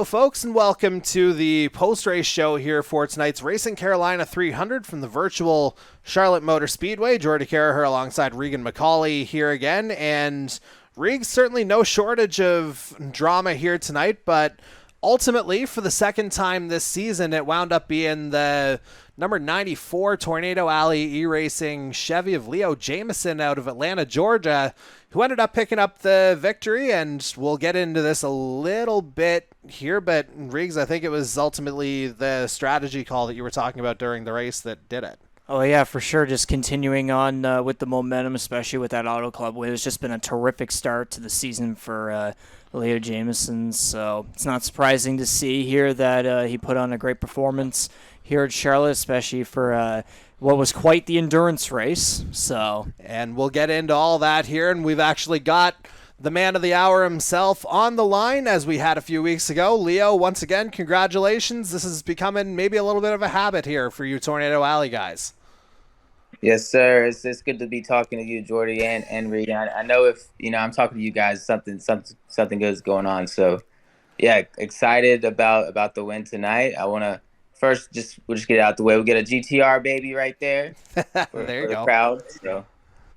folks, and welcome to the post-race show here for tonight's Racing Carolina 300 from the virtual Charlotte Motor Speedway. Jordy Carraher alongside Regan McCauley here again, and Regan's certainly no shortage of drama here tonight, but ultimately, for the second time this season, it wound up being the number 94 Tornado Alley E-Racing Chevy of Leo Jamieson out of Atlanta, Georgia, who ended up picking up the victory, and we'll get into this a little bit here, but Riggs, I think it was ultimately the strategy call that you were talking about during the race that did it. Oh, yeah, for sure. Just continuing on with the momentum, especially with that Auto Club win. It's just been a terrific start to the season for Leo Jamieson, so it's not surprising to see here that he put on a great performance here at Charlotte, especially for what was quite the endurance race. And we'll get into all that here, and we've actually got the man of the hour himself on the line, as we had a few weeks ago. Leo, once again, congratulations. This is becoming maybe a little bit of a habit here for you Tornado Alley guys. Yes, sir. It's good to be talking to you, Jordy and Regan. I know if I'm talking to you guys, something good is going on. So, yeah, excited about the win tonight. I want to first we'll just get it out the way. We'll get a GTR baby right there for the crowd. So,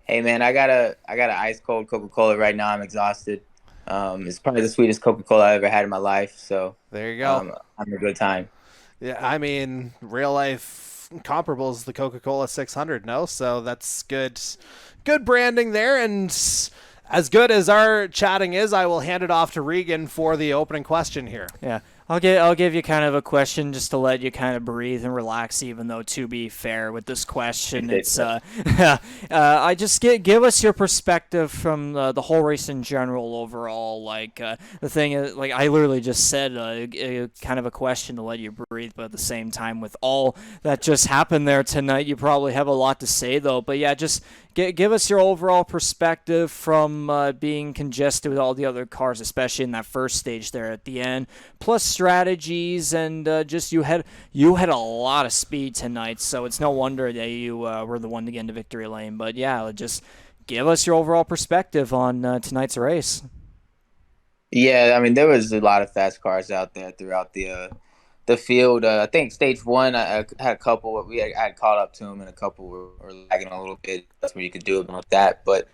hey man, I got a ice cold Coca-Cola right now. I'm exhausted. It's probably the sweetest Coca-Cola I ever had in my life. So there you go. Having a good time. Yeah, I mean, real life comparables the Coca-Cola 600, no? So that's good branding there, and as good as our chatting is, I will hand it off to Regan for the opening question here. Yeah, I'll give you kind of a question just to let you kind of breathe and relax, even though, to be fair with this question, it's I just give us your perspective from the whole race in general overall. Like the thing is, like I literally just said kind of a question to let you breathe, but at the same time with all that just happened there tonight, you probably have a lot to say though. But yeah, just give us your overall perspective from being congested with all the other cars, especially in that first stage there at the end, plus strategies, and just you had a lot of speed tonight, so it's no wonder that you were the one to get into victory lane. But yeah, just give us your overall perspective on tonight's race. Yeah, I mean there was a lot of fast cars out there throughout the field. I think stage one, I had a couple. I had caught up to them, and a couple were lagging a little bit. That's what you could do with that. But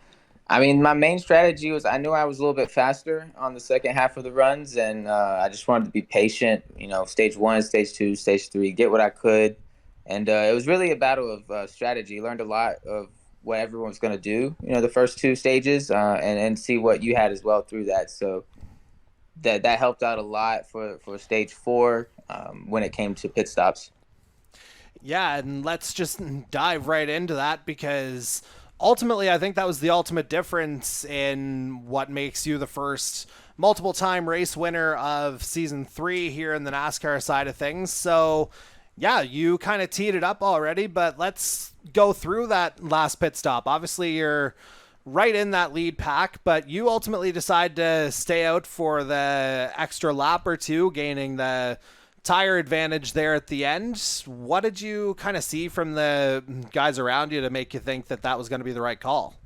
I mean, my main strategy was I knew I was a little bit faster on the second half of the runs, and I just wanted to be patient. Stage one, stage two, stage three, get what I could, and it was really a battle of strategy. Learned a lot of what everyone was going to do. The first two stages, and see what you had as well through that. So that helped out a lot for stage four. When it came to pit stops. Yeah, and let's just dive right into that, because ultimately I think that was the ultimate difference in what makes you the first multiple-time race winner of Season 3 here in the NASCAR side of things. So, yeah, you kind of teed it up already, but let's go through that last pit stop. Obviously, you're right in that lead pack, but you ultimately decide to stay out for the extra lap or two, gaining the tire advantage there at the end. What did you kind of see from the guys around you to make you think that was going to be the right call?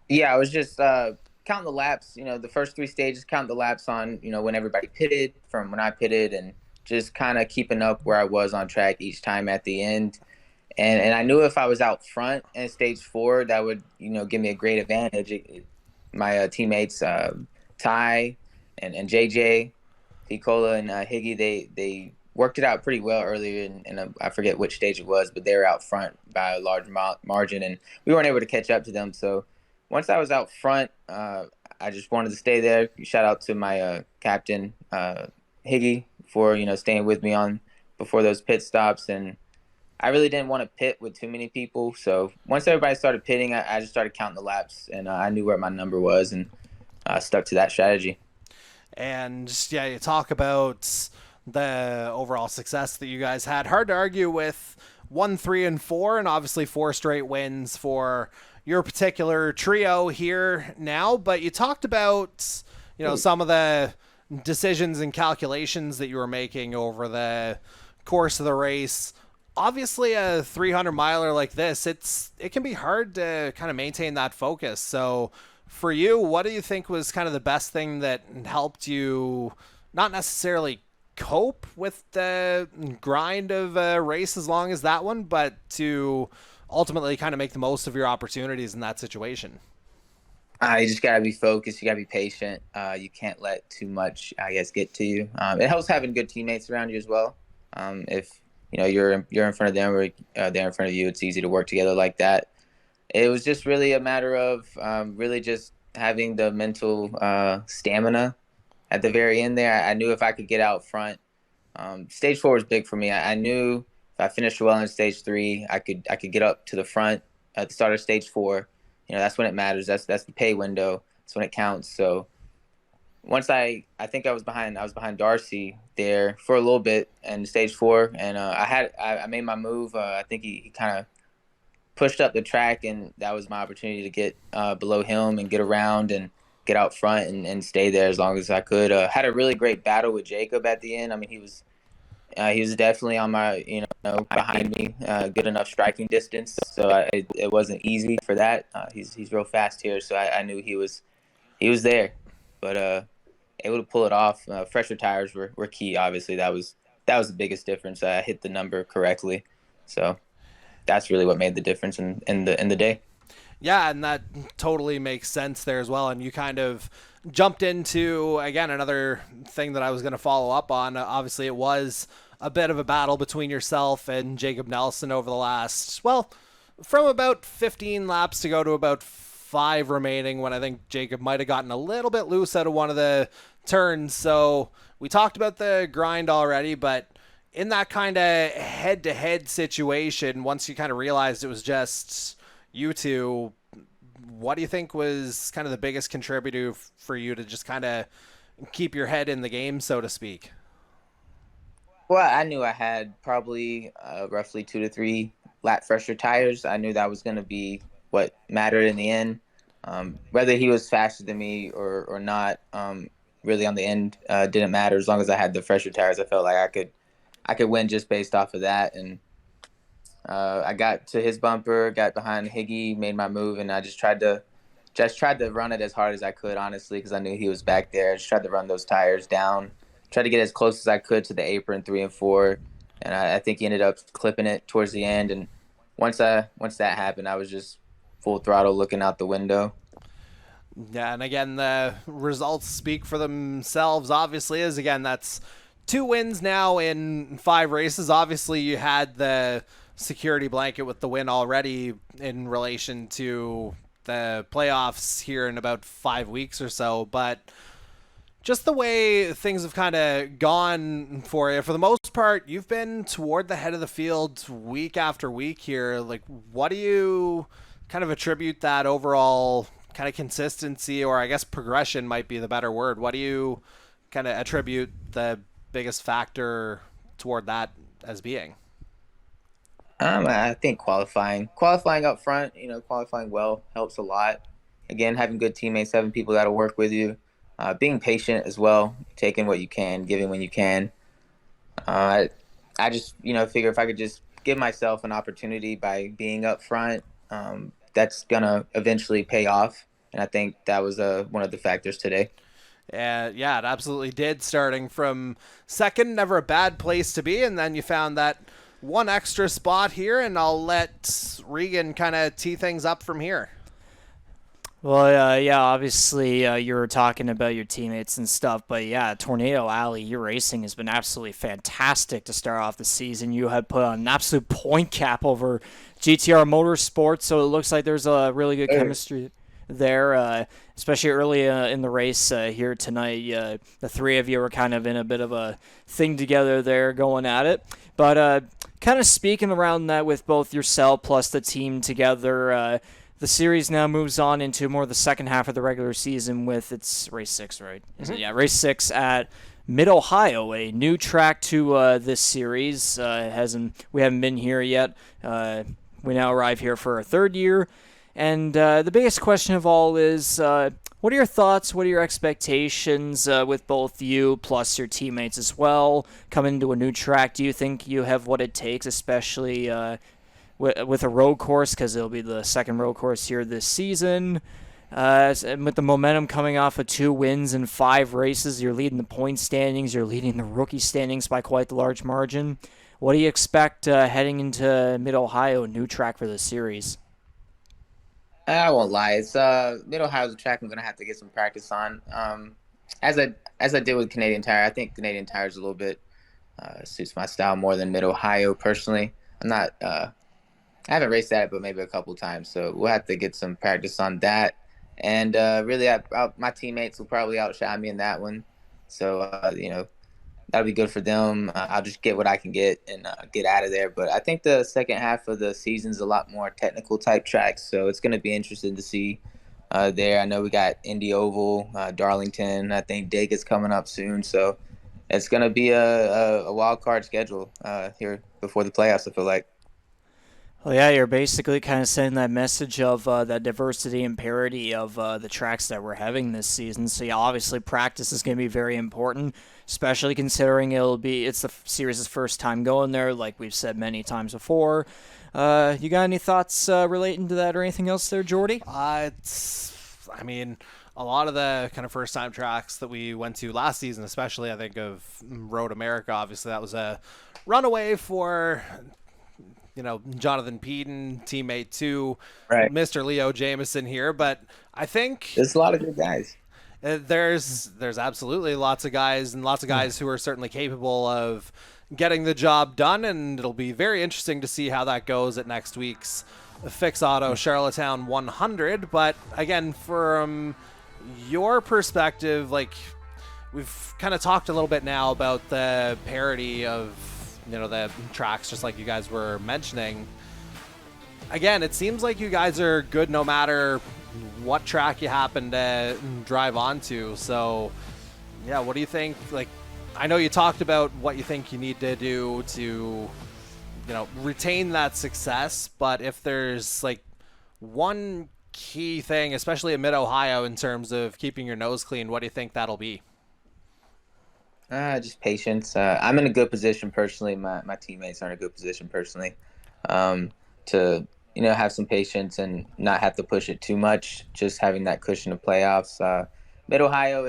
Yeah, I was just counting the laps, the first three stages, counting the laps on, when everybody pitted from when I pitted, and just kind of keeping up where I was on track each time at the end. And I knew if I was out front in stage four, that would, give me a great advantage. My teammates, Ty and JJ, Picola, and Higgy, they worked it out pretty well earlier in I forget which stage it was, but they were out front by a large margin, and we weren't able to catch up to them. So once I was out front, I just wanted to stay there. Shout out to my captain, Higgy, for staying with me on before those pit stops. And I really didn't want to pit with too many people. So once everybody started pitting, I just started counting the laps, and I knew where my number was, and stuck to that strategy. And yeah, you talk about the overall success that you guys had. Hard to argue with 1, 3, and 4, and obviously 4 straight wins for your particular trio here now. But you talked about, some of the decisions and calculations that you were making over the course of the race. Obviously, a 300 miler like this, it can be hard to kind of maintain that focus. So for you, what do you think was kind of the best thing that helped you not necessarily cope with the grind of a race as long as that one, but to ultimately kind of make the most of your opportunities in that situation? You just gotta be focused. You gotta be patient. You can't let too much, I guess, get to you. It helps having good teammates around you as well. If you're in front of them or they're in front of you, it's easy to work together like that. It was just really a matter of really just having the mental stamina at the very end there. I knew if I could get out front, stage 4 was big for me. I knew if I finished well in stage 3, I could get up to the front at the start of stage 4. That's when it matters. That's the pay window. That's when it counts. So once I think I was behind Darcy there for a little bit in stage 4, and I made my move. I think he kind of pushed up the track, and that was my opportunity to get below him and get around and get out front and stay there as long as I could. Had a really great battle with Jacob at the end. I mean, he was definitely on my, behind me, good enough striking distance. So it wasn't easy for that. He's real fast here, so I knew he was there, but able to pull it off. Fresher tires were key. Obviously, that was the biggest difference. I hit the number correctly, so that's really what made the difference in the day. Yeah, and that totally makes sense there as well. And you kind of jumped into, again, another thing that I was going to follow up on. Obviously, it was a bit of a battle between yourself and Jacob Nelson over the last, well, from about 15 laps to go to about 5 remaining, when I think Jacob might have gotten a little bit loose out of one of the turns. So we talked about the grind already, but in that kind of head-to-head situation, once you kind of realized it was just you two, what do you think was kind of the biggest contributor for you to just kind of keep your head in the game, so to speak? Well, I knew I had probably roughly 2 to 3 lap fresher tires. I knew that was going to be what mattered in the end. Whether he was faster than me or not, really on the end didn't matter. As long as I had the fresher tires, I felt like I could win just based off of that. And I got to his bumper, got behind Higgy, made my move, and I just tried to run it as hard as I could, honestly, because I knew he was back there. I just tried to run those tires down, tried to get as close as I could to the apron 3 and 4, and I think he ended up clipping it towards the end. And once that happened, I was just full throttle looking out the window. Yeah, and again, the results speak for themselves, obviously, as again, that's 2 wins now in 5 races. Obviously, you had the security blanket with the win already in relation to the playoffs here in about 5 weeks or so, but just the way things have kind of gone for you, for the most part, you've been toward the head of the field week after week here. Like, what do you kind of attribute that overall kind of consistency, or I guess progression might be the better word? What do you kind of attribute the biggest factor toward that as being? I think qualifying up front, qualifying well helps a lot. Again, having good teammates, having people that'll work with you, being patient as well, taking what you can, giving when you can. I just, figure if I could just give myself an opportunity by being up front, that's gonna eventually pay off. And I think that was one of the factors today. Yeah, it absolutely did. Starting from second, never a bad place to be, and then you found that one extra spot here, and I'll let Regan kind of tee things up from here. Well, yeah, obviously you were talking about your teammates and stuff, but yeah, Tornado Alley, your racing has been absolutely fantastic to start off the season. You had put on an absolute point cap over GTR Motorsports, so it looks like there's a really good chemistry there, especially early in the race here tonight. The 3 of you were kind of in a bit of a thing together there going at it. But kind of speaking around that with both yourself plus the team together, the series now moves on into more the second half of the regular season with its race 6, right? Is it? Yeah, race 6 at MidOhio, a new track to this series. We haven't been here yet. We now arrive here for our 3rd year. And the biggest question of all is, what are your thoughts? What are your expectations with both you plus your teammates as well coming into a new track? Do you think you have what it takes, especially with a road course, because it'll be the second road course here this season? And with the momentum coming off of 2 wins and 5 races, you're leading the point standings, you're leading the rookie standings by quite the large margin. What do you expect heading into Mid-Ohio, new track for the series? I won't lie. It's Mid-Ohio's a track I'm gonna have to get some practice on. As I did with Canadian Tire, I think Canadian Tire is a little bit suits my style more than Mid-Ohio personally. I'm not. I haven't raced that, but maybe a couple times. So we'll have to get some practice on that. And really, my teammates will probably outshine me in that one. So that'll be good for them. I'll just get what I can get and get out of there. But I think the second half of the season's a lot more technical type tracks, so it's going to be interesting to see there. I know we got Indy Oval, Darlington. I think Dig is coming up soon, so it's going to be a wild card schedule here before the playoffs, I feel like. Well, yeah, you're basically kind of sending that message of that diversity and parity of the tracks that we're having this season. So, yeah, obviously practice is going to be very important, especially considering it's the series' first time going there, like we've said many times before. You got any thoughts relating to that or anything else there, Jordy? I mean, a lot of the kind of first-time tracks that we went to last season, especially I think of Road America, obviously that was a runaway for Jonathan Peden, teammate to Right. Mr. Leo Jamieson here. But I think There's a lot of good guys. there's absolutely lots of guys who are certainly capable of getting the job done, and it'll be very interesting to see how that goes at next week's Fix Auto Charlottetown 100. But again, from your perspective, like we've kind of talked a little bit now about the parity of the tracks, just like you guys were mentioning. Again, it seems like you guys are good no matter what track you happen to drive onto. So, yeah, what do you think? Like, I know you talked about what you think you need to do to, retain that success. But if there's like one key thing, especially in Mid-Ohio, in terms of keeping your nose clean, what do you think that'll be? Just patience. I'm in a good position personally. My teammates are in a good position personally to have some patience and not have to push it too much. Just having that cushion of playoffs. Mid Ohio,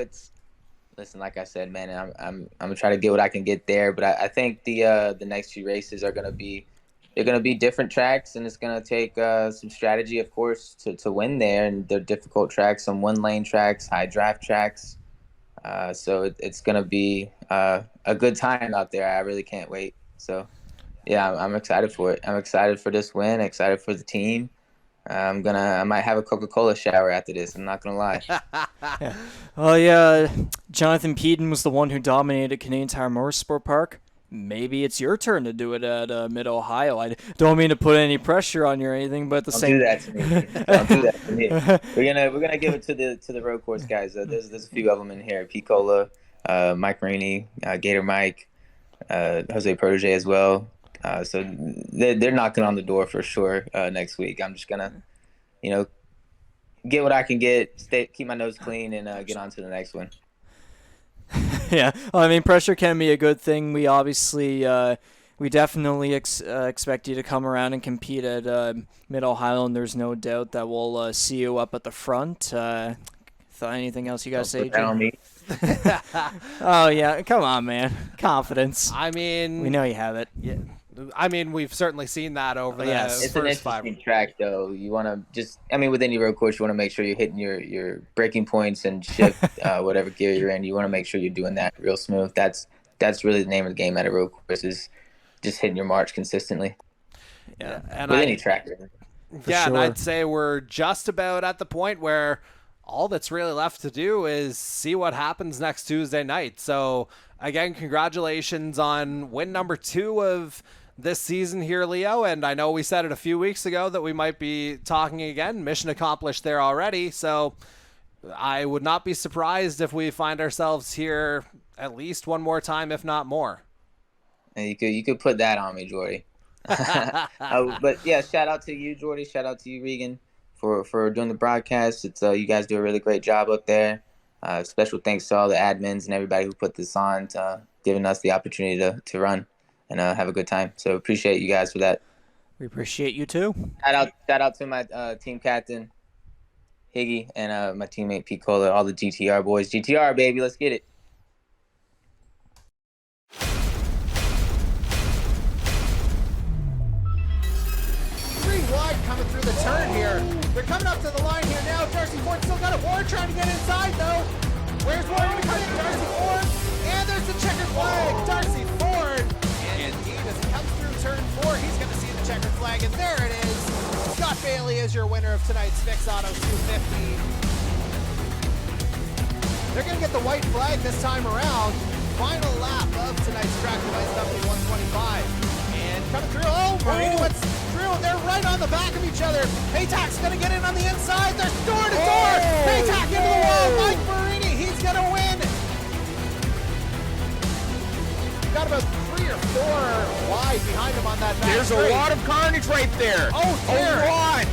listen. Like I said, man, I'm gonna try to get what I can get there. But I think the next few races are gonna be different tracks, and it's gonna take some strategy, of course, to win there. And they're difficult tracks, some one lane tracks, high draft tracks. So it's going to be a good time out there. I really can't wait. So, yeah, I'm excited for it. I'm excited for this win, excited for the team. I might have a Coca-Cola shower after this. I'm not going to lie. Yeah. Well, yeah, Jonathan Peden was the one who dominated Canadian Tire Motorsport Park. Maybe it's your turn to do it at Mid-Ohio. I don't mean to put any pressure on you or anything, but at the same. Do that to me. Don't do that to me. We're gonna give it to the road course guys. There's a few of them in here. Picola, Mike Rainey, Gator Mike, Jose Protege as well. So they're knocking on the door for sure next week. I'm just gonna, get what I can get, keep my nose clean, and get on to the next one. Yeah, well, I mean, pressure can be a good thing. We obviously, we definitely expect you to come around and compete at Mid-Ohio, and there's no doubt that we'll see you up at the front. Anything else you got to say, Put that on me. Oh, yeah, come on, man. Confidence. I mean, we know you have it. Yeah. I mean, we've certainly seen that over the It's first an interesting track, though. You want to with any road course, you want to make sure you're hitting your braking points and shift whatever gear you're in. You want to make sure you're doing that real smooth. That's really the name of the game at a road course, is just hitting your march consistently. Yeah, and with any track. Yeah, sure. And I'd say we're just about at the point where all that's really left to do is see what happens next Tuesday night. So, again, congratulations on win number 2 of this season here, Leo. And I know we said it a few weeks ago that we might be talking again. Mission accomplished there already. So I would not be surprised if we find ourselves here at least one more time, if not more. And you could put that on me, Jordy. But yeah, shout out to you, Jordy. Shout out to you, Regan, for doing the broadcast. It's you guys do a really great job up there. Special thanks to all the admins and everybody who put this on, giving us the opportunity to run and have a good time. So appreciate you guys for that. We appreciate you too. Shout out to my team captain. Higgy, and my teammate Pete Kohler, all the GTR boys. GTR, baby, let's get it. Wide coming through the turn here. They're coming up to the line here now. Darcy Ford still got a Ward trying to get inside though. Where's Ward going to cut in? Darcy Ford. And there's the checkered flag. Darcy Ford. And indeed, as he comes through turn 4, he's going to see the checkered flag. And there it is. Scott Bailey is your winner of tonight's Fix Auto 250. They're going to get the white flag this time around. Final lap of tonight's track device W125. And coming through. Oh, Marini went through, and they're right on the back of each other. Paytack's going to get in on the inside. They're door to door. Paytack into the wall. Mike Marini, he's going to win. Got about 3 or 4 wide behind him on that back There's straight. a lot of carnage right there. Oh, dear. A lot.